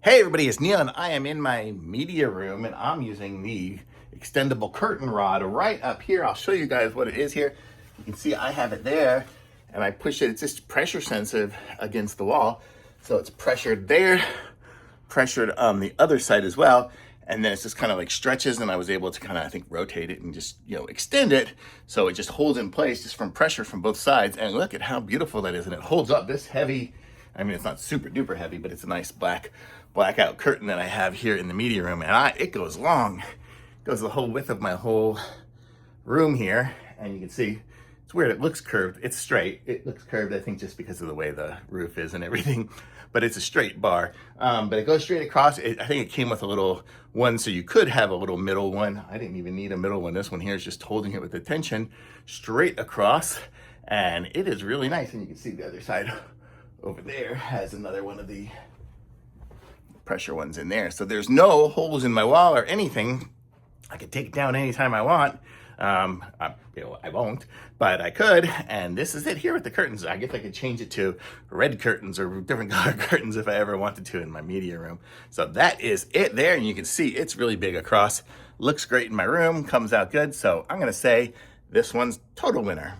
Hey everybody, it's Neil and I am in my media room and I'm using the extendable curtain rod right up here. I'll show you guys what it is here. You can see I have it there and I push it. It's just pressure sensitive against the wall. So it's pressured there, pressured on the other side as well. And then it's just kind of like stretches and I was able to kind of, I think, rotate it and just, extend it. So it just holds in place just from pressure from both sides. And look at how beautiful that is. And it holds up this heavy. I mean, it's not super duper heavy, but it's a nice blackout curtain that I have here in the media room. And it goes long, it goes the whole width of my whole room here. And you can see, it's weird, it looks curved. It's straight, it looks curved, I think just because of the way the roof is and everything, but it's a straight bar. But it goes straight across. I think it came with a little one, so you could have a little middle one. I didn't even need a middle one. This one here is just holding it with the tension straight across. And it is really nice. And you can see the other side over there has another one of the pressure ones in there. So there's no holes in my wall or anything. I could take it down anytime I want. I won't, but I could. And this is it here with the curtains. I guess I could change it to red curtains or different color curtains if I ever wanted to in my media room. So that is it there. And you can see it's really big across. Looks great in my room, comes out good. So I'm going to say this one's total winner.